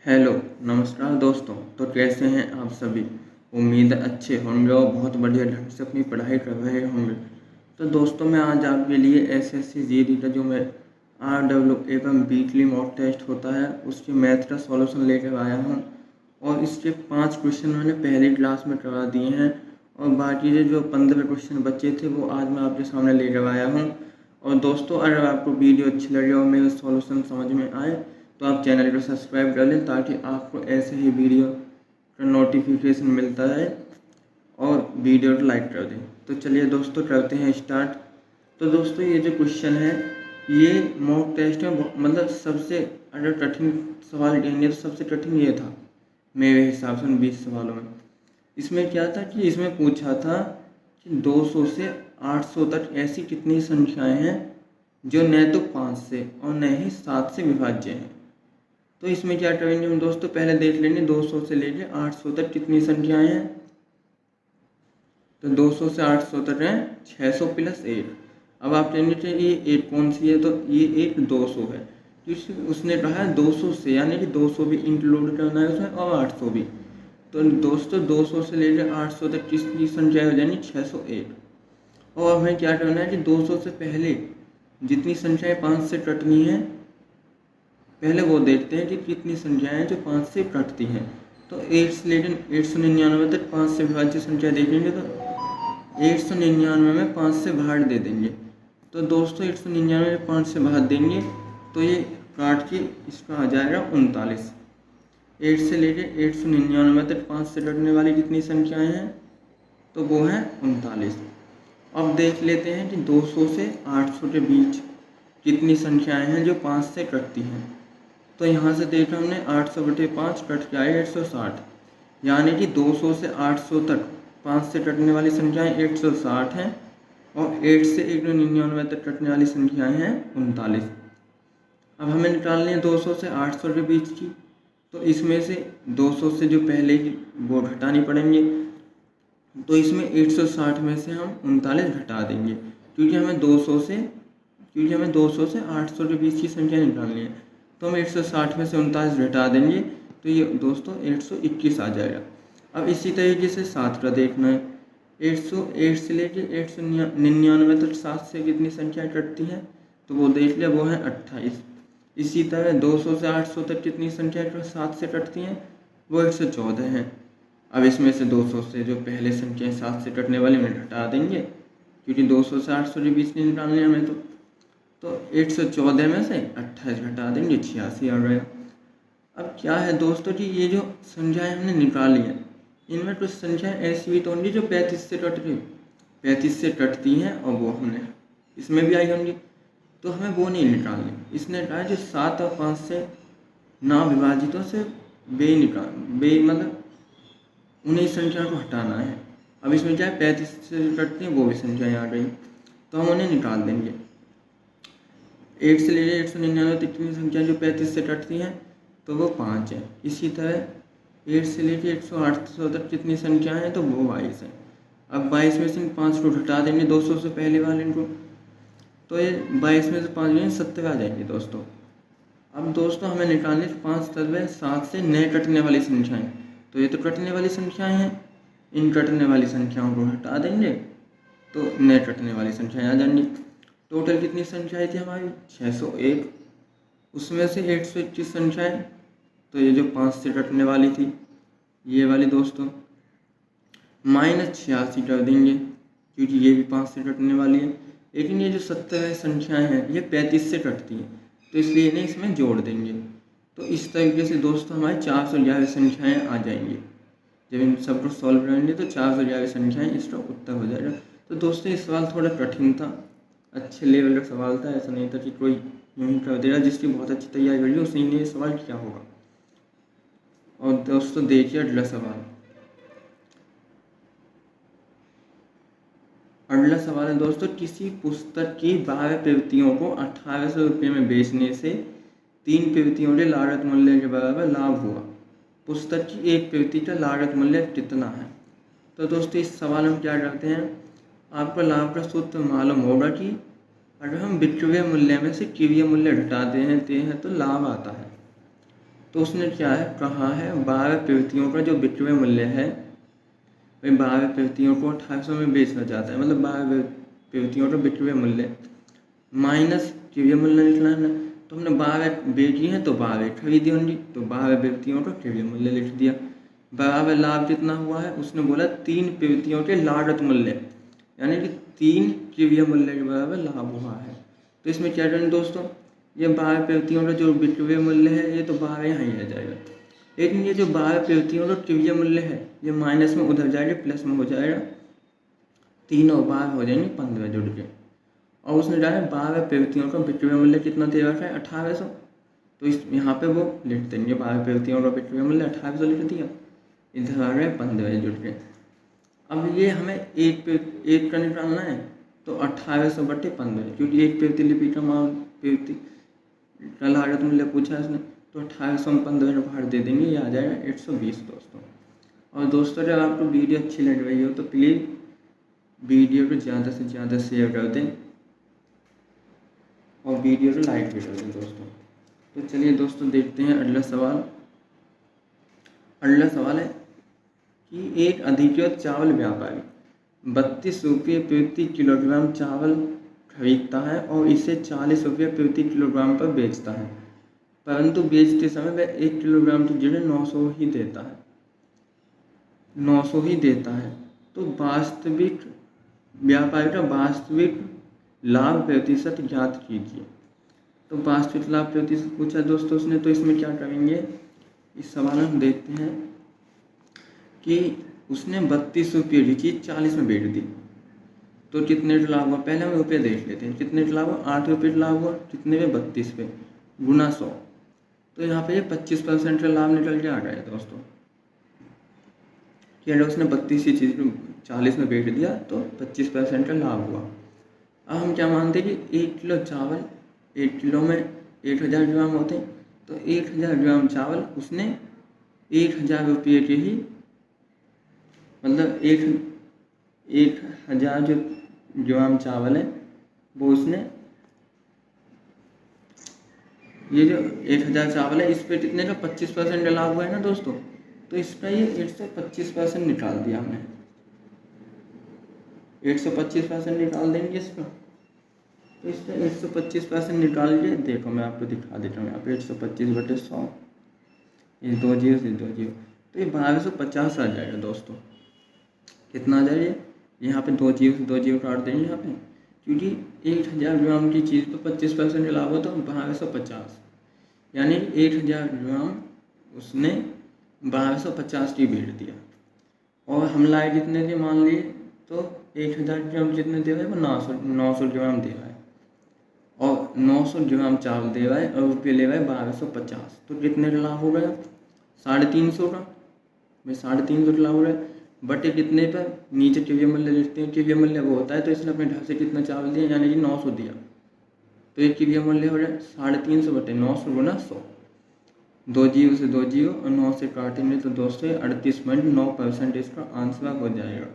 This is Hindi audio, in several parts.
हेलो, नमस्कार दोस्तों। तो कैसे हैं आप सभी? उम्मीद है अच्छे होंगे और बहुत बढ़िया ढंग से अपनी पढ़ाई कर रहे होंगे। तो दोस्तों मैं आज आपके लिए एसएससी जीडी का जो मैं आरडब्ल्यू एवं वीकली मॉक टेस्ट होता है उसके मैथ का सॉल्यूशन लेकर आया हूं और इसके 5 क्वेश्चन मैंने पहली क्लास में करवा दिए हैं और बाकी के जो 15 क्वेश्चन बचे थे वो आज मैं आपके सामने लेकर आया हूँ। और दोस्तों अगर आपको वीडियो अच्छी लगे और मेरा सॉल्यूशन समझ में आए तो आप चैनल को सब्सक्राइब कर लें ताकि आपको ऐसे ही वीडियो का नोटिफिकेशन मिलता रहे और वीडियो को लाइक कर दें। तो चलिए दोस्तों करते हैं स्टार्ट। तो दोस्तों ये जो क्वेश्चन है ये मॉक टेस्ट में मतलब सबसे अगर कठिन सवाल कहेंगे तो सबसे कठिन ये था मेरे हिसाब से 20 सवालों में। इसमें क्या था कि इसमें पूछा था कि 200 से 800 तक ऐसी कितनी संख्याएं हैं जो न तो 5 से और न ही 7 से विभाज्य हैं। तो इसमें क्या करेंगे हम दोस्तों, पहले देख लेंगे 200 से लेके 800 तक कितनी संख्याएं हैं। तो 200 से 800 तक है 600 प्लस 1। अब आप कहेंगे कि ये एक कौन सी है, तो ये एक 200 है क्योंकि उसने कहा है 200 से, यानी कि 200 भी इंक्लूड करना है उसमें और 800 भी। तो दोस्तों 200 से लेकर 800 तक किसकी संख्या हो जाएंगी 601। और हमें क्या करना है कि 200 से पहले जितनी संख्याएं 5 से कटनी है पहले वो देखते हैं कि कितनी संख्याएं जो 5 से कटती हैं। तो 8 से लेकिन 899 तक 5 से विभाज्य संख्या देखेंगे तो 899 में 5 से भाग दे देंगे। तो दोस्तों 899 में 5 से भाग देंगे तो ये काट के इसका आ जाएगा 39। 8 से लेके 899 तक 5 से कटने वाली कितनी संख्याएं हैं, तो वो है 39। अब देख लेते हैं कि 200 से 800 के बीच कितनी संख्याएं हैं जो 5 से कटती हैं। तो यहाँ से देखा हमने 800/5 कट के आए 160, यानी कि 200 से 800 तक 5 से कटने वाली संख्याएं 160 हैं और 8 से 199 तक कटने वाली संख्याएं हैं 39। अब हमें निकालनी है 200 से 800 के बीच की। तो इसमें से 200 से जो पहले की वो घटानी पड़ेंगे। तो इसमें 160 में से हम 39 घटा देंगे क्योंकि हमें 200 से 800 के बीच की संख्या निकालनी है। तो हम 160 में से 39 घटा देंगे तो ये दोस्तों 121 आ जाएगा। अब इसी तरीके से 7 का देखना है। 8 से लेके 899 तक 7 से कितनी संख्या कटती है, तो वो देख लिया, वो है 28। इसी तरह 200 से 800 तक कितनी संख्या 7 से कटती हैं, वो 114 हैं। अब इसमें से 200 से जो पहले संख्या 7 से कटने वाली में घटा देंगे क्योंकि 200 से 800 के बीच नहीं निकालने हमें। तो 114 में से 28 घटा देंगे 86 आ गया। अब क्या है दोस्तों कि ये जो संख्याएं हमने निकाली हैं इनमें कुछ संख्याएं ऐसी भी तो होंगी जो 35 से कटती हैं और वो हमने इसमें भी आई होंगी, तो हमें वो नहीं निकालनी। इसने कहा जो 7 और 5 से ना विभाजितों से मतलब उन्हीं संख्या को हटाना है। अब इसमें क्या है 35 से कटती हैं वो भी संख्याएँ आ गई तो हम उन्हें निकाल देंगे। 8 से लेकर 199 तक की संख्या जो 35 से कटती हैं तो वो 5 है। इसी तरह 8 से लेकर 108 तक कितनी संख्या है, तो वो 22 है। अब 22 में से 5 को घटा देंगे 200 से पहले वाले को, तो ये 22 में से 5 जो 70 आ जाएंगे दोस्तों। अब दोस्तों हमें निकालने 5 तत्व 7 से नए कटने वाली संख्याएं। तो ये तो कटने वाली संख्याएं हैं, इन कटने वाली संख्याओं को हटा देंगे तो नए कटने वाली संख्याएं आ जाएंगी। टोटल कितनी संख्याएं थी हमारी 601, उसमें से 121 संख्याएं, तो ये जो 5 से कटने वाली थी ये वाली दोस्तों -86 कर देंगे क्योंकि ये भी 5 से कटने वाली है। लेकिन ये जो 70 संख्याएं हैं ये 35 से कटती हैं तो इसलिए इन्हें इसमें जोड़ देंगे। तो इस तरीके से दोस्तों हमारी 411 संख्याएँ आ जाएंगी। जब इन सबको सॉल्व करेंगे तो 411 संख्याएँ इसका उत्तर हो जाएगा। तो दोस्तों ये सवाल थोड़ा कठिन था, अच्छे लेवल का सवाल था, ऐसा नहीं था कि कोई यूँ ही कर देगा। जिसकी बहुत अच्छी तैयारी करी उसी ने ये सवाल क्या होगा। और दोस्तों देखिए अगला सवाल। अगला सवाल है दोस्तों, किसी पुस्तक की 12 प्रवित्तियों को 1800 रुपये में बेचने से 3 प्रवित्तियों के लागत मूल्य के बराबर लाभ हुआ। पुस्तक की एक प्रवित्ति का लागत मूल्य कितना है। तो दोस्तों इस सवाल में क्या करते हैं, आपको लाभ का सूत्र मालूम होगा कि अगर हम विक्रय मूल्य में से क्रय मूल्य घटा देते हैं तो लाभ आता है। तो उसने क्या है कहा है 12 प्रवृत्तियों का जो विक्रय मूल्य है वही 12 प्रवृत्तियों को 2800 में बेचा जाता है, मतलब 12 प्रवृत्तियों का विक्रय मूल्य माइनस क्रय मूल्य लिखना है। तो हमने 12 बेची हैं तो 12 खरीदी होंगी, तो 12 प्रवृत्तियों का क्रय मूल्य लिख दिया। बराबर लाभ कितना हुआ है, उसने बोला 3 प्रवृत्तियों के लागत मूल्य, यानी कि 3 क्रय मूल्य के बराबर लाभ हुआ है। तो इसमें क्या करें दोस्तों, ये 12 प्रवृत्तियों का जो विक्रय मूल्य है ये तो 12 यहाँ ही रह जाएगा, लेकिन ये जो 12 प्रवृत्तियों का क्रय मूल्य है ये माइनस में उधर जाएगा, प्लस में हो जाएगा, 3 और 12 हो जाएंगे 15 जुड़ के। और उसने डाला 12 प्रवृत्तियों का विक्रय मूल्य कितना दे रखा है 1800, तो इस यहाँ पे वो लिख देंगे 12 प्रवृत्तियों का विक्रय मूल्य 1800 लिख दिया, इधर आ गए 15 जुड़ के। अब ये हमें एक का निकालना है, तो 1800 बटे 15, क्योंकि एक प्रतिलिपि का मान प्रवृत्ति का लागत मूल्य पूछा है इसने, तो 1800 में 15 बाहर दे देंगे, ये आ जाएगा 120 दोस्तों। और दोस्तों अगर आपको वीडियो अच्छी लग रही हो तो प्लीज़ वीडियो को ज़्यादा से ज़्यादा शेयर कर दें और वीडियो को लाइक भी कर दें दोस्तों। तो चलिए दोस्तों देखते हैं अगला सवाल। अगला सवाल है कि एक अधिकृत चावल व्यापारी 32 रुपये प्रति किलोग्राम चावल खरीदता है और इसे 40 रुपये प्रति किलोग्राम पर बेचता है, परंतु बेचते समय वह 1 किलोग्राम की जगह 900 ही देता है, 900 ही देता है। तो वास्तविक व्यापारी का वास्तविक लाभ प्रतिशत ज्ञात कीजिए। तो वास्तविक लाभ प्रतिशत पूछा दोस्तों उसने, तो इसमें क्या करेंगे, इस सवाल में देखते हैं कि उसने 32 रुपये की चीज़ 40 में बेच दी, तो कितने का लाभ हुआ, पहले हम रुपये देख लेते हैं, कितने का लाभ हुआ, 8 रुपये का लाभ हुआ, कितने पे 32 पे गुना 100, तो यहाँ पे 25% का लाभ निकल के आ गया दोस्तों। कि अगर उसने 32 की चीज़ 40 में बेच दिया तो 25% का लाभ हुआ। अब हम क्या मानते हैं कि 1 किलो चावल, 1 किलो में 1000 ग्राम होते हैं, तो 1000 ग्राम चावल उसने 1000 रुपये के ही, मतलब 1000 जो ग्राम चावल है वो उसने, ये जो 1000 चावल है इस पे कितने का 25% का लाभ हुआ है ना दोस्तों, तो इसका ये 125% निकाल दिया हमने, 125% निकाल देंगे इसका। तो इसका 125% निकाल के देखो मैं आपको दिखा देता हूँ, यहाँ पे 125 बटे 100, ये 2 जीरो से 2 जीरो, तो ये 1250 आ जाएगा दोस्तों। कितना आ जाएगा, यहाँ पे 2 जीरो से 2 जीरो काट देंगे यहाँ पे, क्योंकि 1000 ग्राम की चीज़ पर 25% का लाभ हो तो 1250, यानी 1000 ग्राम उसने 1250 की बेच दिया। और हम लाए कितने थे मान लिए, तो 1000 ग्राम जितने दे रहा है वो 900 ग्राम दे रहा है, और 900 ग्राम चावल दे रहा है और रुपये ले रहा है 1250, तो कितने का लाभ हो गया 350 का, भाई 350 का लाभ हो रहा है, बटे कितने पर नीचे क्रय मूल्य लिखते हैं, क्रय मूल्य वो होता है, तो इसने अपने ढाल से कितना चावल दिया यानी कि 900 दिया, तो एक क्रय मूल्य हो रहा है 350 बटे 900 गुना 100, 2 जीरो से 2 जीरो और 9 से काटेंगे तो 238.9% इसका आंसर हो जाएगा।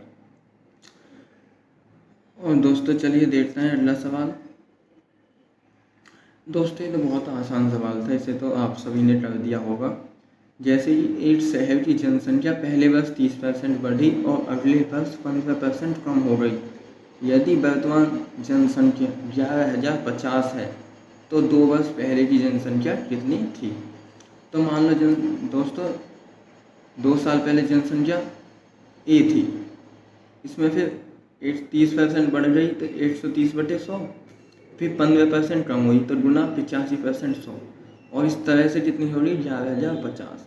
और दोस्तों चलिए देखते हैं अगला सवाल। दोस्तों ये तो बहुत आसान सवाल था, इसे तो आप सभी ने कर दिया होगा। जैसे कि एक शहर की जनसंख्या पहले वर्ष 30% बढ़ी और अगले वर्ष 15% कम हो गई, यदि वर्तमान जनसंख्या 11,050 है तो 2 वर्ष पहले की जनसंख्या कितनी थी। तो मान लो दोस्तों 2 साल पहले जनसंख्या ए थी, इसमें फिर 30% बढ़ गई तो 130 बटे 100, फिर 15% कम हुई तो गुना 85% 100, और इस तरह से कितनी हो रही 11,050।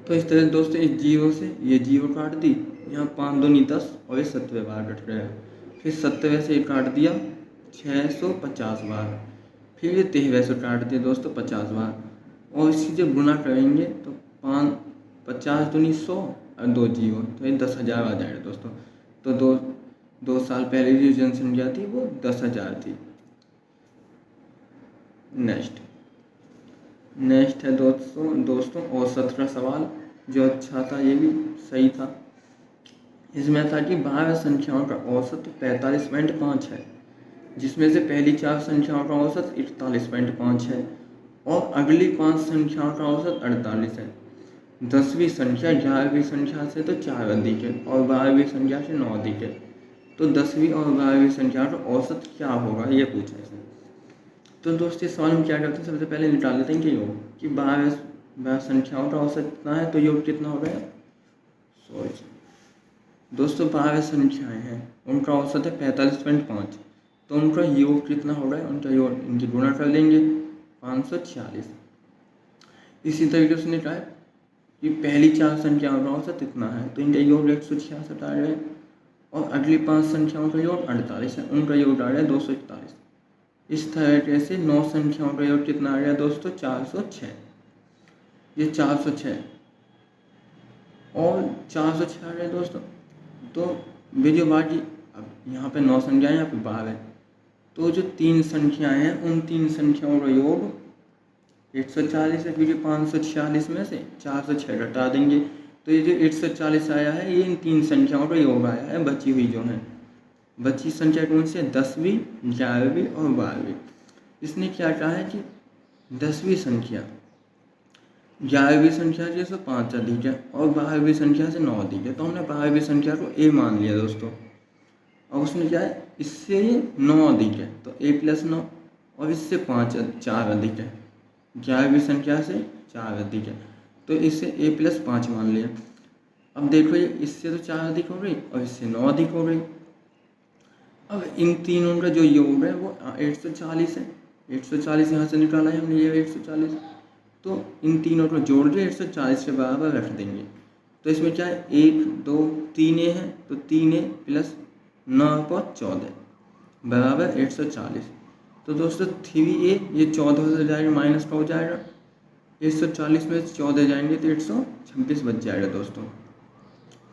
तो इस तरह दोस्तों इस जीरो से ये जीरो काट दी, यहाँ 5 दूनी 10 और ये 70 बार कट गया, फिर 70 से काट दिया 650 बार, फिर ये 13 से काट दिया दोस्तों 50 बार, और इसी जब गुना करेंगे तो 50 दूनी 100 और 2 जीरो, तो ये 10,000 आ जाएगा दोस्तों। तो 2 साल पहले जो जनसंख्या थी वो 10,000 थी। नेक्स्ट है दोस्तों औसत का सवाल, जो अच्छा था, ये भी सही था। इसमें था कि 12 संख्याओं का औसत 45.5 है, जिसमें से पहली 4 संख्याओं का औसत 41.5 है और अगली 5 संख्याओं का औसत 48 है। 10वीं संख्या 11वीं संख्या से तो 4 अधिक है और 12वीं संख्या से 9 अधिक है, तो 10वीं और 12वीं संख्या का औसत क्या होगा ये पूछा इसने। तो दोस्तों इस सवाल में क्या करते हैं, सबसे पहले निकाल लेते हैं कि योग कि 12 संख्याओं का औसत कितना है, तो योग कितना हो गया, सॉरी दोस्तों 12 संख्याएं हैं, उनका औसत है 45.5, तो उनका योग कितना हो रहा है, उनका योग इनकी गुणा कर लेंगे 546। इसी तरीके से उसने कहा कि पहली 4 संख्याओं का औसत इतना है, तो इनका योग 166 आ रहा है और अगली 5 संख्याओं का योग 48 है, उनका योग आ रहा है 241। इस तरीके से 9 संख्याओं का योग कितना आ गया दोस्तों, 406। ये 406 और 406 आ गया दोस्तों। तो वीडियो बाकी अब यहाँ पे 9 संख्याएं, यहाँ पे 12 है, तो जो 3 संख्याएं हैं उन 3 संख्याओं का योग 140 है, क्योंकि 546 में से 406 घटा देंगे, तो ये जो 140 आया है ये इन 3 संख्याओं का योग आया है, बची हुई जो है। बची संख्या कौन सी है, 10वीं 11वीं और 12वीं। इसने क्या कहा है कि 10वीं संख्या 11वीं संख्या से 5 अधिक है और 12वीं संख्या से 9 अधिक है, तो हमने 12वीं संख्या को a मान लिया दोस्तों। और उसने क्या है, इससे 9 अधिक है तो a+9 और इससे 4 अधिक है, 11वीं संख्या से 4 अधिक है, तो इससे a+5 मान लिया। अब देखो ये इससे तो 4 अधिक हो गई और इससे 9 अधिक हो गई। अब इन तीनों का जो योग है वो 140 है, 140 यहाँ से निकाला है हमने, ये 140, तो इन तीनों को जोड़ के 140 के बराबर रख देंगे। तो इसमें क्या है, 1 2 3 ए है, तो 3a + 9 × 14 बराबर 140। तो दोस्तों 3a ये 14 से जाएगा, माइनस का हो जाएगा, 140 में 14 जाएंगे तो 126 बच जाएगा दोस्तों।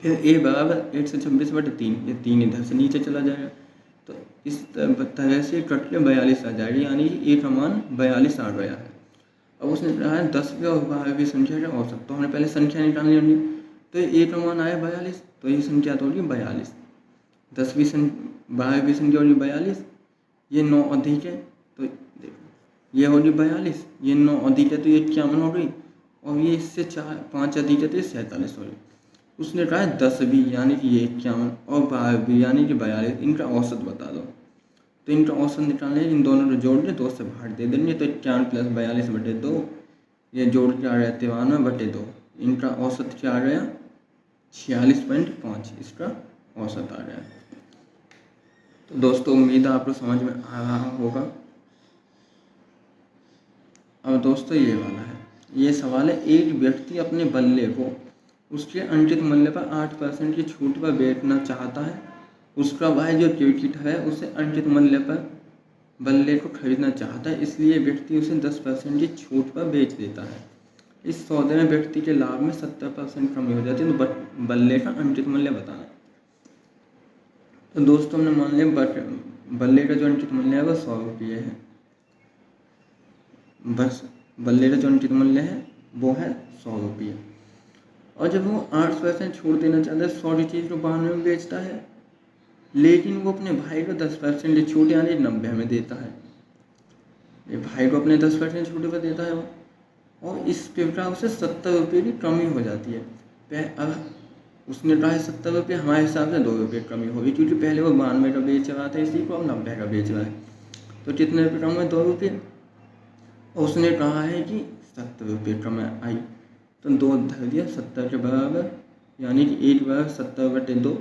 फिर a बराबर 126/3, ये 3 इधर से नीचे चला जाएगा, तो इस तरह से कट के 42 आ जाएगी, यानी कि a का मान 42 आ गया है। अब उसने कहा है 10वीं और 12वीं संख्या का औसत, तो हमने पहले संख्या निकालनी होगी, तो a का मान आया 42, तो ये संख्या तो होगी 42। 10वीं 12वीं संख्या होगी 42, ये 9 अधिक है, तो देखो ये होगी 42, ये 9 अधिक है तो ये 51 हो गई, और ये इससे 5 अधिक है तो ये 47 हो गई। उसने कहा है 10वीं यानी कि ये 51 और 12वीं यानी कि 42, इनका औसत बता दो। तो इनका औसत निकालने इन दोनों को जोड़ के 2 से भाग दे देंगे, तो 51 + 42/2, ये जोड़ के आ गया 53/2, इनका औसत क्या आ गया 46.5, इसका औसत आ गया। तो दोस्तों उम्मीद है आपको समझ में आ रहा होगा। अब दोस्तों ये वाला है, ये सवाल है, एक व्यक्ति अपने बल्ले को उसके अंकित मूल्य पर 8% की छूट पर बेचना चाहता है, उसका वह जो क्रेडिट है उसे अंकित मूल्य पर बल्ले को खरीदना चाहता है, इसलिए व्यक्ति उसे 10% की छूट पर बेच देता है। इस सौदे में व्यक्ति के लाभ में 70% कमी हो जाती है, तो बल्ले का अंकित मूल्य बताना। तो दोस्तों हमने मान लिया बल्ले का जो अंकित मूल्य है वो 100 रुपये है, बस बल्ले का जो अंकित मूल्य है वो है 100 रुपये। और जब वो 8% छूट देना चाहता है, 100 की चीज़ को 92 में बेचता है, लेकिन वो अपने भाई को 10% की छूट यानी 90 में देता है। ये भाई को अपने 10% छूट पर देता है वो, और इस प्रकार उसे 70 रुपये की कमी हो जाती है। अब उसने कहा है 70 रुपये, हमारे हिसाब से 2 रुपये कमी होगी, क्योंकि पहले वो 92 का बेच रहा था इसी को, अब 90 का बेच रहा है, तो कितने रुपये कम है, 2 रुपये। और उसने कहा है कि 70 रुपये कम आई, तो 2 धर दिया 70 के बराबर, यानी कि 1 बराबर 70/2।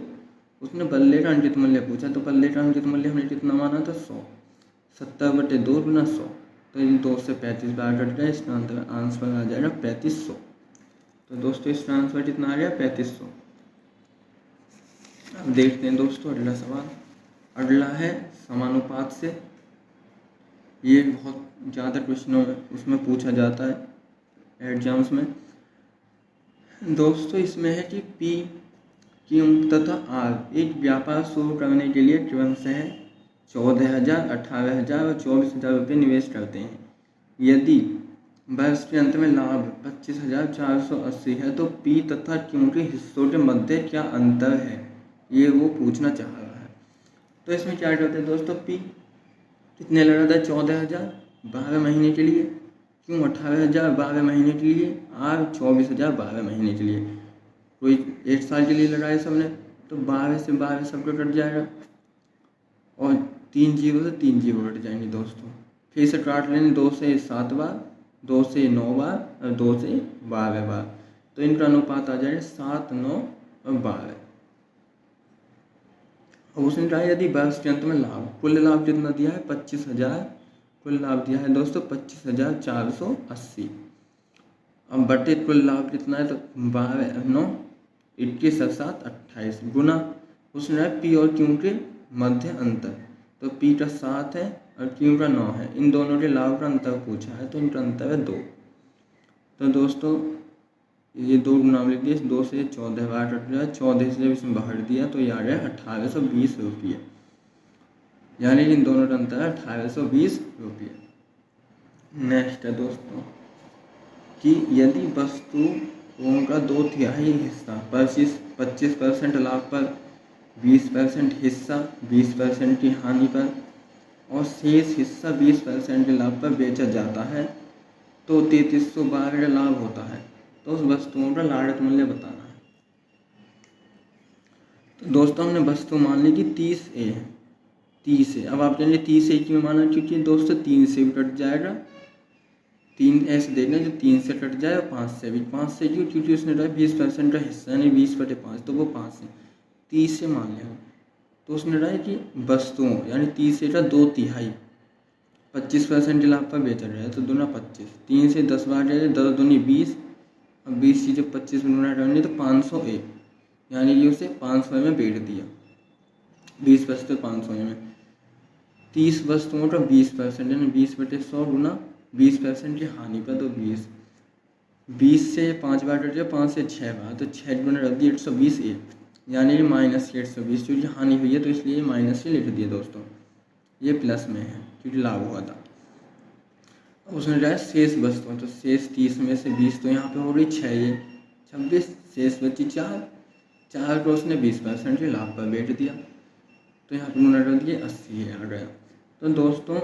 उसने बल्ले का अंकित मूल्य पूछा, तो बल्ले का अंकित मूल्य हमने कितना माना था 100, 70/2 × 100, तो इन 2 से 35 बार कट गया, इसका आंसर आ जाएगा 3500। तो दोस्तों इसका आंसर कितना आ गया 3500। अब देखते हैं दोस्तों अगला सवाल। अगला है समानुपात से, ये बहुत ज़्यादा क्वेश्चनों में उसमें पूछा जाता है एग्जाम्स में दोस्तों। इसमें है कि P, Q तथा R एक व्यापार शुरू करने के लिए क्रमशः 14,000, 18,000 और 24,000 रुपये निवेश करते हैं। यदि वर्ष के अंत में लाभ 25,480 है, तो P तथा Q के हिस्सों के मध्य क्या अंतर है, ये वो पूछना चाह रहा है। तो इसमें क्या करते हैं दोस्तों, P कितने लगा था 14,000 12 महीने के लिए, क्यों 18,000 12 महीने के लिए और 24,000 12 महीने के लिए। कोई 1 साल के लिए लगाए सबने, तो 12 से 12 सबको कट जाएगा और 3 जीरो से 3 जीरो कट जाएंगे दोस्तों। फिर से काट लेंगे 2 से 7 बार, 2 से 9 बार और 2 से 12 बार, तो इनका अनुपात आ जाएगा 7, 9 और 12। और उसने कहा यदि वर्ष के अंत में लाभ, कुल लाभ कितना दिया है 25,000, कुल लाभ दिया है दोस्तों 25,480। अब बटे कुल लाभ कितना है, तो 12, 9, 21 और 7, 28 गुना उसने पी और क्यू के मध्य अंतर, तो पी का 7 है और क्यू का 9 है, इन दोनों के लाभ का अंतर पूछा है, तो इनका अंतर है 2। तो दोस्तों ये 2 गुना लिख दिए, 2 से 14 बार कट गया, 14 से जब इसमें बाहर दिया तो ये आ गया 1820 रुपये, यानी इन दोनों का अंतर है 1820 रुपये। नेक्स्ट है दोस्तों कि यदि वस्तुओं का 2/3 हिस्सा 25% लाभ पर, 20% हिस्सा 20% की हानि पर और शेष हिस्सा 20% के लाभ पर बेचा जाता है, तो 3312 का लाभ होता है, तो उस वस्तुओं का लागत मूल्य बताना है। तो दोस्तों हमने वस्तु मान ली कि 30A है, 30 है। अब आप कहेंगे 30A क्यों माना, क्योंकि दोस्तों 3 से भी कट जाएगा, 3 ऐसे देखना जो 3 से कट जाए और 5 से भी, 5 से क्यों, क्योंकि उसने कहा 20% का हिस्सा यानी 20/5, तो वो 5 है, 30 से मान लिया। तो उसने कहा कि वस्तुओं यानी 30 का 2/3 25% के लाभ पर बेचा गया है, तो दूना 25, 3 से 10 बार जाए, 10 दूनी 20, अब 20 से जब 25 में गुना करेंगे तो 501, यानी कि उसे 500 में बेच दिया, 20% 500 में। 30 वस्तुओं का 20% यानी 20/100 गुना 20% की हानि पर, तो 20 से 5 बार कट गया, 5 से 6 बार, तो 6 गुना रख दिया 120A, यानी कि -120, क्योंकि हानि हुई है तो इसलिए माइनस से लिख दिया दोस्तों, ये प्लस में है क्योंकि लाभ हुआ था। उसने जाए शेष वस्तुओं, तो शेष 30 में से 20 तो यहाँ पे हो गई 6, ये 26, शेष बची 4 को उसने 20% के लाभ पर बेच दिया, तो यहाँ पर गुना कर दिए 80 आ गया। तो दोस्तों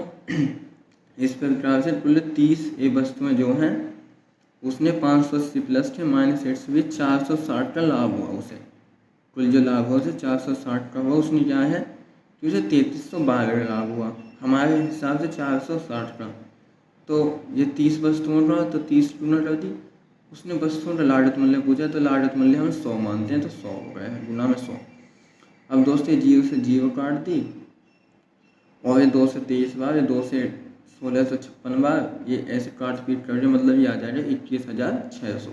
इस प्रकार से कुल 30A वस्तुएं जो हैं उसने 580 प्लस के -8 से भी 460 का लाभ हुआ उसे, कुल जो लाभ हुआ उसे 460 का हुआ, उसने क्या है कि उसे 3312 का लाभ हुआ, हमारे हिसाब से 460 का। तो ये 30 वस्तुओं का, तो 30 गुना कर दी, उसने वस्तुओं का लागत मूल्य पूछा, तो लागत मूल्य हम 100 मानते हैं, तो 100 हो गया है गुना में 100। अब दोस्तों 0 से 0 काट दी, और ये 2 से 23 बार, ये 2 से 1656 बार, ये ऐसे काट पीट करके मतलब ये आ जाएगा 21,600,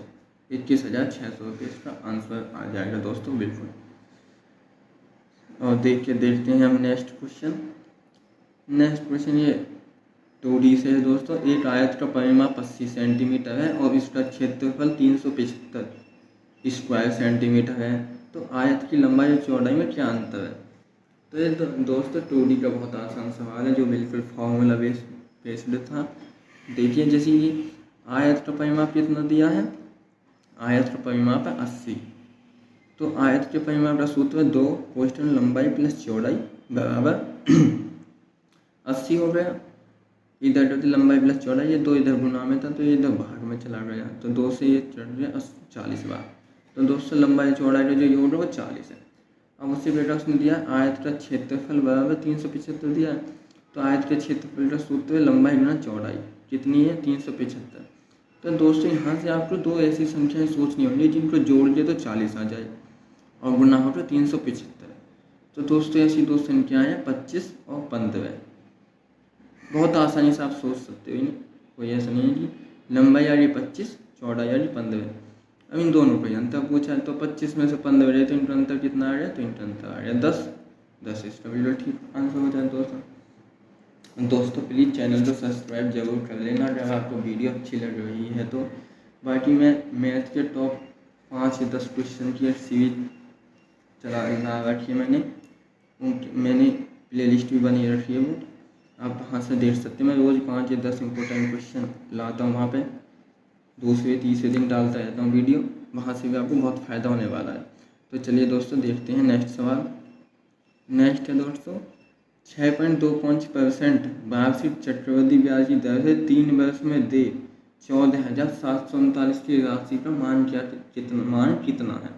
21,600 रुपये इसका आंसर आ जाएगा दोस्तों बिल्कुल। और देखते हैं हम नेक्स्ट क्वेश्चन ये 2D से है दोस्तों। एक आयत का परिमाप 80 सेंटीमीटर है और इसका क्षेत्रफल 375 स्क्वायर सेंटीमीटर है, तो आयत की लंबाई और चौड़ाई में क्या अंतर है। तो ये दोस्तों 2D का बहुत आसान सवाल है जो बिल्कुल फॉर्मूला बेस्ड था। देखिए जैसे ये आयत का परिमाप कितना दिया है, आयत का परिमाप है 80, तो आयत के परिमाप का सूत्र है 2 कोष्ठन लंबाई प्लस चौड़ाई बराबर 80 हो गया। इधर लंबाई प्लस चौड़ाई, ये 2 इधर गुना में था तो ये इधर भाग में चला गया, तो 2 से ये चढ़ गया 40 बार, तो दोस्तों लंबाई चौड़ाई का जो योग है वो 40 है। अब उससे बेटा उसने दिया आयत का क्षेत्रफल बराबर 375 दिया है, तो आयत के क्षेत्रफल का सूत्र है लंबाई गुना चौड़ाई, कितनी है 375। तो दोस्तों यहाँ से आपको 2 ऐसी संख्याएं सोचनी होंगी जिनको जोड़ के तो 40 आ जाए और गुना हो तो 375। तो दोस्तों ऐसी 2 संख्याएं हैं 25 और 15, बहुत आसानी से आप सोच सकते हो, कोई ऐसा नहीं है कि लंबाई आ रही 25 चौड़ाई आ रही 15। अब इन दोनों का अंतर पूछा है, तो 25 में से 15 रहे तो इनका अंतर कितना आ गया, तो इनका अंतर आ गया 10 इसका बिल्कुल ठीक आंसर हो जाए दोस्तों प्लीज़ चैनल को सब्सक्राइब जरूर कर लेना अगर आपको वीडियो अच्छी लग रही है तो। बाकी मैं मैथ के टॉप 5 या 10 क्वेश्चन की सीरीज चला रखी है मैंने प्लेलिस्ट भी बनी रखी है, वो आप वहाँ से देख सकते हैं। मैं रोज़ 5 या 10 इंपॉर्टेंट क्वेश्चन लाता हूँ, वहाँ पे दूसरे तीसरे दिन डालता रहता हूँ वीडियो, वहाँ से भी आपको बहुत फ़ायदा होने वाला है। तो चलिए दोस्तों देखते हैं नेक्स्ट सवाल। नेक्स्ट है दोस्तों 6.25% वार्षिक चक्रवृद्धि ब्याज की दर से 3 वर्ष में दे 14,739 की राशि का मान कितना है।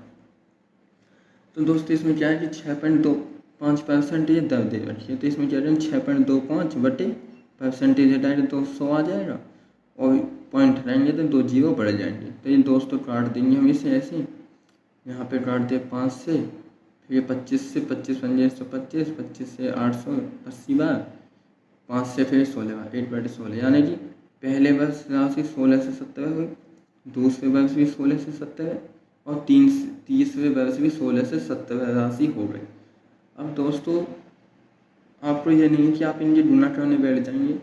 तो दोस्तों इसमें क्या है कि 6.25% ये दर दे रखी है, तो इसमें क्या है 6.25 बटे परसेंटेज हटाएंगे तो 100 आ जाएगा, और पॉइंट हटाएंगे तो 2 जीरो बढ़ जाएंगे। तो ये दोस्तों काट देंगे हम इसे ऐसे, यहाँ पे काट दिया 5 से, फिर ये 25 से, 25 पंजे 125, 25 से 880 बार, 5 से फिर 16 बार, 8/16, यानी कि पहले वर्ष राशि 16 से 70 हुई, दूसरे वर्ष भी 16 से 70 और तीसरे वर्ष भी 16 से 70 राशि हो गई। अब दोस्तों आपको ये नहीं कि आप इनकी गुना करने बैठ जाएंगे,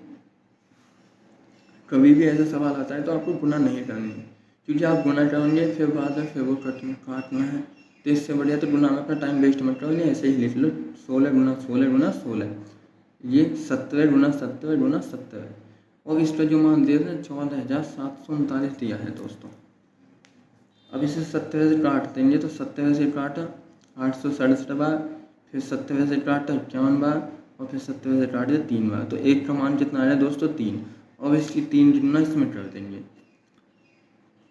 कभी भी ऐसा सवाल आता है तो आपको गुना नहीं करनी है, क्योंकि आप गुना करेंगे फिर बाद में फिर वो काटना है, तो इससे बढ़िया तो गुना में अपना टाइम वेस्ट मत करो, ऐसे ही लिख लो 16 गुना 16 गुना 16, ये 70 गुना 70 गुना 70, और इसका जो मान दिया था 14,739 दिया है दोस्तों। अब इसे 70 से काट देंगे, तो 70 से काटा 867 बार, फिर 70 से काटा 51 बार, और फिर 70 से काट दिया 3 बार, तो एक का मान कितना आया दोस्तों 3, और इसकी 3 की गुना इसमें कर देंगे,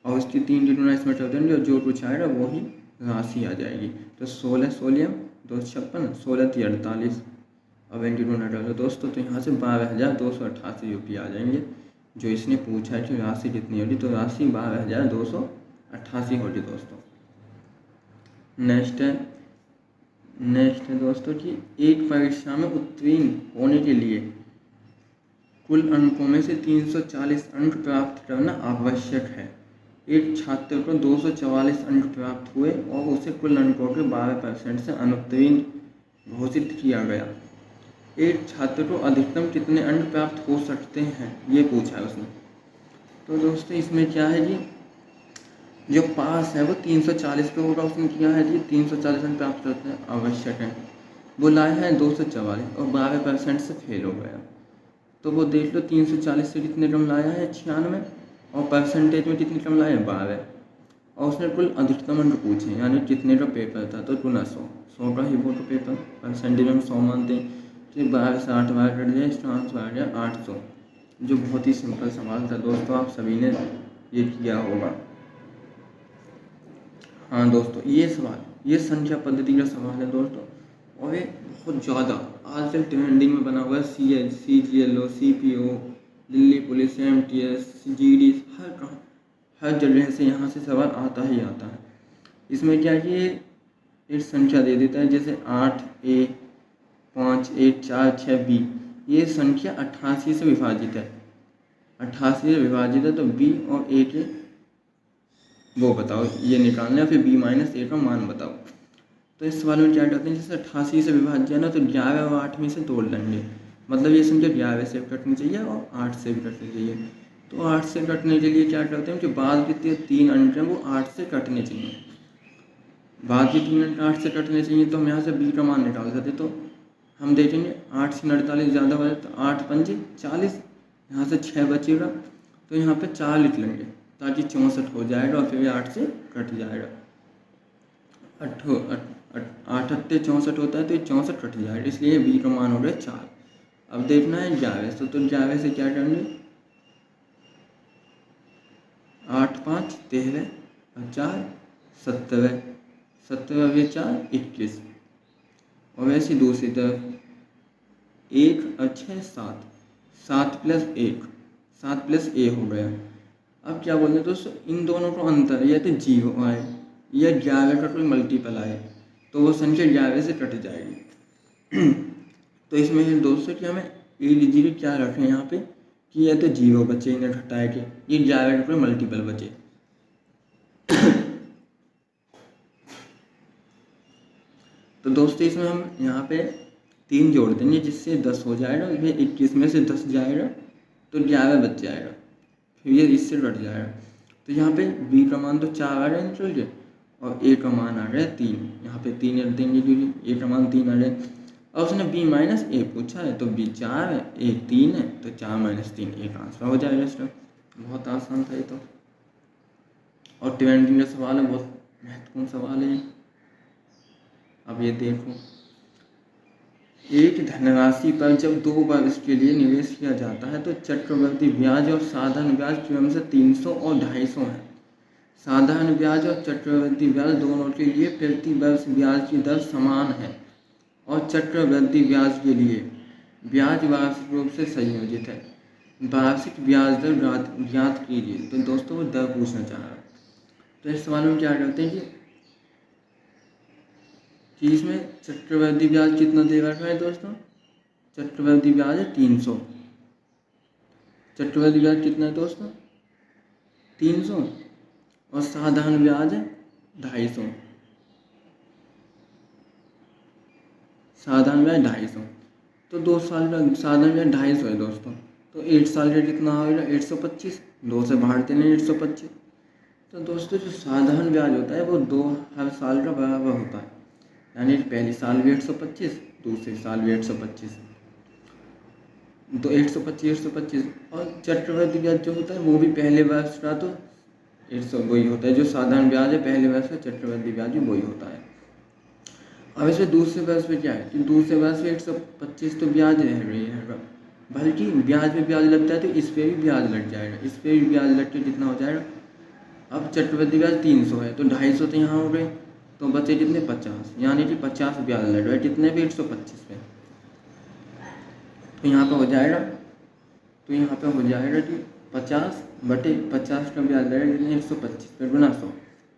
और इसकी 3 की गुना इसमें कर देंगे, और जो कुछ आएगा वही राशि आ जाएगी। तो 16 16 256, 16 3 48, अब इनकी गुना कर दो दोस्तों, तो यहाँ से 12,288 रुपये आ जाएंगे। जो इसने पूछा है कि राशि कितनी होगी, तो राशि 12,288 होगी दोस्तों। नेक्स्ट है दोस्तों कि एक परीक्षा में उत्तीर्ण होने के लिए कुल अंकों में से 340 अंक प्राप्त करना आवश्यक है। एक छात्र को 244 अंक प्राप्त हुए और उसे कुल अंकों के 12% से अनुत्तीर्ण घोषित किया गया। एक छात्र को अधिकतम कितने अंक प्राप्त हो सकते हैं, ये पूछा है उसने। तो दोस्तों इसमें क्या है कि जो पास है वो 340 पे होगा, उसने किया है कि 340 अंक प्राप्त करते आवश्यक है, वो लाया है 244 और 12% से फेल हो गया। तो वो देख लो 340 से कितने कम लाया है 96, और परसेंटेज में कितनी कम लाया है 12, और उसने कुल अधिकतम अंक पूछे यानी कितने का पेपर था, तो गुना 100 का ही वो तो पेपर, परसेंटेज में 100 मानते हैं, तो 12 से 8 बार कट जाए, इसका आंसर आ गया 800, जो बहुत ही सिंपल सवाल था दोस्तों, आप सभी ने ये किया होगा। हाँ दोस्तों ये संख्या पद्धति का सवाल है दोस्तों, और ये बहुत ज़्यादा आजकल ट्रेंडिंग में बना हुआ है। CGL, CPO, Delhi police, MTS, GD, हर जगह से यहाँ से सवाल आता ही आता है। इसमें क्या कि एक संख्या दे देता है, जैसे 8A 5 1 4 6 B, ये संख्या 88 से विभाजित है, 88 से विभाजित है, तो B और A के वो बताओ, ये निकालना है, फिर B - A का मान बताओ। तो इस सवाल में क्या करते हैं, जैसे 88 से विभाज्य है ना, तो 11 और 8 में से तोड़ लेंगे, मतलब ये संख्या 11 से कटनी चाहिए और 8 से भी कटनी चाहिए। तो 8 से कटने के लिए क्या करते हैं, जो बाद के 3 अंक हैं वो 8 से कटने चाहिए, बाद के 3 अंक 8 से कटने चाहिए, तो हम यहाँ से B का मान निकाल सकते। तो हम देखेंगे 8 से 48 ज़्यादा बचे, तो 8 पंजे 40, यहाँ से 6 बचेगा, तो यहाँ पे 4 लिख लेंगे ताकि 64 हो जाएगा, और फिर 8 से कट जाएगा। 8 8 64 होता है, तो ये 64 कट जाएगा, इसलिए B का मान हो गया 4। अब देखना है 11 से, तो 11 से क्या करेंगे, 8 5 13 और 4 17, 17 और 4 21, और वैसे दूसरी तरफ 1 और 6 7, 7 + 1 7 + A हो गया। अब क्या बोलते हैं दोस्तों, इन दोनों को अंतर या तो 0 आए या 11 का कोई मल्टीपल आए, तो वो संख्या 11 से कट जाएगी। तो इसमें दोस्तों कि हमें A क्या रखें यहाँ पे कि या तो 0 बचे इन्हें घटाए के, ये 11 का कोई मल्टीपल बचे। तो दोस्तों इसमें हम यहाँ पे 3 जोड़ देंगे, जिससे 10 हो जाएगा, फिर 21 में से 10 जाएगा तो 11 बच जाएगा, फिर ये इससे कट जाएगा। तो यहाँ पे B का मान तो 4 आ गया निकल के, और A का मान आ गया 3, यहाँ पे 3 रख देंगे क्योंकि A का मान 3 आ गया। और उसने B - A पूछा है, तो B 4 है, A 3 है, तो 4 - 3 A का आंसर हो जाएगा इसका। बहुत आसान था ये तो, और ट्रेंडिंग का सवाल है, बहुत महत्वपूर्ण सवाल है। अब ये देखो एक धनराशि पर जब 2 बार इसके लिए निवेश किया जाता है तो चक्रवृद्धि ब्याज और साधारण ब्याज क्रमशः 300 और 250 है। साधारण ब्याज और चक्रवृद्धि ब्याज दोनों के लिए प्रति वर्ष ब्याज की दर समान है और चक्रवृद्धि ब्याज के लिए ब्याज वार्षिक रूप से संयोजित है। वार्षिक ब्याज दर ज्ञात कीजिए। तो दोस्तों वो दर पूछना चाह रहा है। तो इस सवाल में क्या करते हैं कि इसमें चक्रवृद्धि ब्याज कितना दे रखा है दोस्तों? चक्रवृद्धि ब्याज है 300। चक्रवृद्धि ब्याज कितना है दोस्तों? 300 और साधारण ब्याज है 250। साधारण ब्याज 250। तो 2 साल का साधारण ब्याज 250 है दोस्तों। तो 8 साल का कितना होगा? 825। 2 से बाहर देने 825। तो दोस्तों जो साधारण ब्याज होता है वो 2 हर साल का बराबर होता है, यानी पहले साल भी 825, दूसरे साल भी 825, तो 825 और चक्रवृद्धि ब्याज जो होता है वो भी पहले वर्ष का तो 800 वही होता है। जो साधारण ब्याज है पहले वर्ष का, चक्रवृद्धि ब्याज भी वही होता है। अब इसमें दूसरे वर्ष में क्या है कि दूसरे वर्ष में 125 तो ब्याज रह रही है, बल्कि ब्याज में ब्याज लगता है तो इस पर भी ब्याज लग जाएगा, इस पर भी ब्याज लग के कितना हो जाएगा। अब चक्रवृद्धि ब्याज 300 है तो 250 तो यहाँ हो गए, तो बचे कितने? 50, यानी कि 50 ब्याज लग रहा है कितने पे? 125 पे। तो यहाँ पे हो जाएगा कि 50/50 का ब्याज लगेगा कितने? 125 पे गुना 100।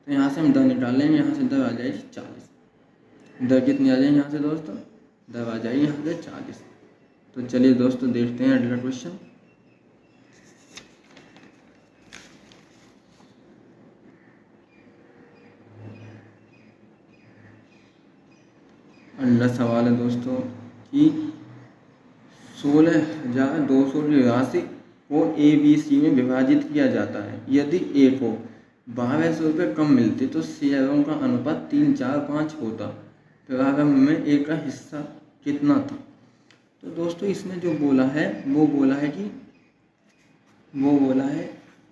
तो यहाँ से हम दर निकाल लेंगे, यहाँ से दर आ जाएगी 40। दर कितनी आ जाएगी यहाँ से दोस्तों? दर आ जाएगी यहाँ से 40। तो चलिए दोस्तों देखते हैं अगला क्वेश्चन। अगला सवाल है दोस्तों कि 16,200 की राशि को ABC में विभाजित किया जाता है। यदि A को 1200 रुपये कम मिलते तो शेयरों का अनुपात 3-4-5 होता। प्रारंभ में A का हिस्सा कितना था? तो दोस्तों इसमें जो बोला है वो बोला है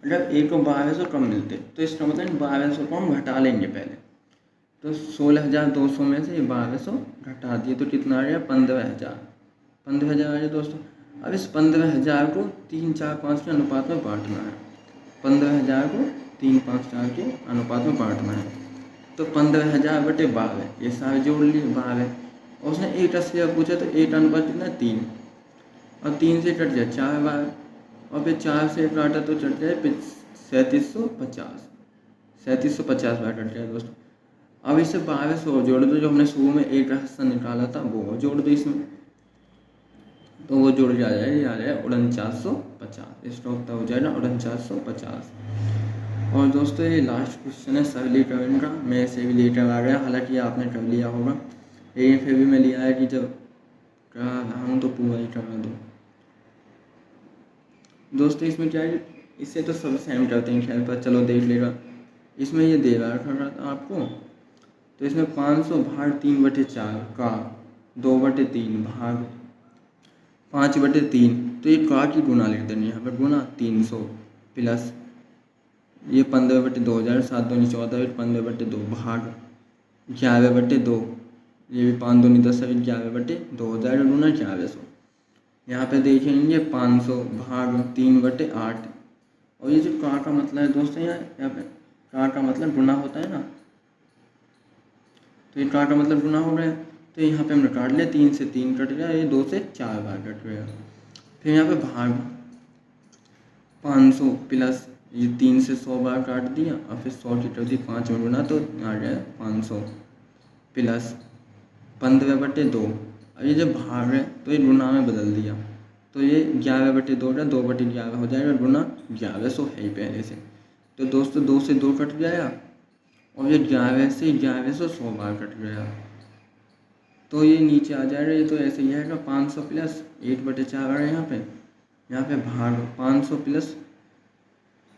अगर A को 1200 कम मिलते तो इसका मतलब 1200 को हम घटा लेंगे पहले। तो 16,200 में से 1200 घटा दिए तो कितना आ गया? 15,000। 15,000 आ गया दोस्तों। अब इस 15,000 को 3-4-5 के अनुपात में बांटना है। 15,000 को 3-5-4 के अनुपात में बांटना है। तो 15,000/12 ये सारे जोड़ लिए 12। और उसने 8 से पूछा तो 8 अनुपात कितना? 3। और 3 से कट जाए 4 बार, और फिर 4 से काटा तो कट जाए 3750। 3750 बार कट जाए दोस्तों। अब इसे 1200 जोड़ दो, जो हमने शुरू में एक हिस्सा निकाला था वो जोड़ दो इसमें, तो वो जोड़ जा जाए, ये आ जाए 4950। इसका उत्तर हो जाएगा 4950। और दोस्तों ये लास्ट क्वेश्चन है सरलीकरण का, मैं इसे भी लेकर आ गया, हालांकि आपने कर लिया होगा, लेकिन फिर भी मैं लिया है कि जब करा रहा हूँ तो पूरा ही करा दो। दोस्तों इसमें क्या है, इससे तो सब सेम करते हैं खैर, पर चलो देख लेगा। इसमें ये दे रहा था आपको, तो इसमें 500 भाग 3/4 का 2/3 भाग 5/3, तो ये का की गुना लिख देंगे यहाँ पर, गुना 300 प्लस ये 15/2 हो जाएगा, 7 दूनी 14, 15/2 भाग 11/2, ये भी 5 दूनी 10, 11/2 हो जाएगा, गुना 1100। यहाँ पे देखेंगे 500 भाग 3/8, और ये जो का मतलब है दोस्तों, यहाँ पे का मतलब गुना होता है ना, तो ये का मतलब गुना हो रहा है, तो यहाँ पे हमने काट लिया, 3 से 3 कट गया, ये 2 से 4 बार कट गया। फिर यहाँ पे भाग 500 प्लस ये 3 से 100 बार काट दिया, और फिर 100 की टर्म 5 में गुना, तो आ गया 500 प्लस 15/2। और ये जब भाग है तो ये गुना में बदल दिया, तो ये 11/2 का 2/11 हो जाएगा, गुना 1100 है ही पहले से। तो दोस्तों 2 से 2 कट गया, और ये 11 से 1100 100 बार कट गया, तो ये नीचे आ जाएगा, ये तो ऐसे ही आएगा 500 प्लस 1/4 आ रहा है यहाँ पे भाग 500 प्लस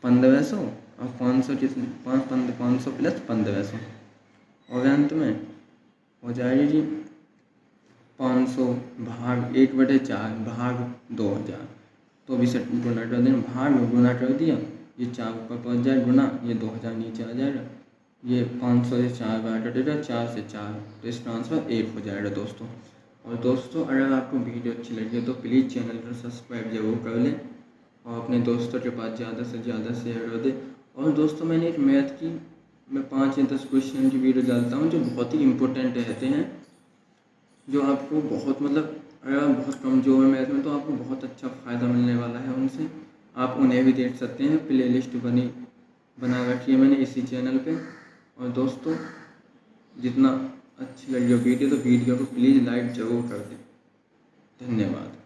1500, और 500 कितने 500 प्लस 1500, और अंत में हो जाएगी जी 500 भाग 1/4 भाग 2000, तो भी से गुना कर देना, भाग गुना कर दिया, ये 4 ऊपर पहुँच जाए गुना, ये 2000 नीचे आ जाएगा, ये 500 से 4 बार कटेगा, 4 से 4, तो इस ट्रांसफर 1 हो जाएगा दोस्तों। और दोस्तों अगर आपको वीडियो अच्छी लगी तो प्लीज़ चैनल को सब्सक्राइब जरूर कर लें और अपने दोस्तों के पास ज़्यादा से ज़्यादा शेयर कर दें। और दोस्तों मैंने एक मैथ की मैं 5 या 10 क्वेश्चन की वीडियो डालता हूँ जो बहुत ही इंपॉर्टेंट रहते हैं, जो आपको बहुत मतलब अगर आप बहुत कमज़ोर हैं मैथ में तो आपको बहुत अच्छा फ़ायदा मिलने वाला है उनसे। आप उन्हें भी देख सकते हैं, प्लेलिस्ट बना रखी है मैंने इसी चैनल पे। और दोस्तों जितना अच्छी लगी हो वीडियो तो वीडियो को प्लीज़ लाइक ज़रूर कर दें। धन्यवाद।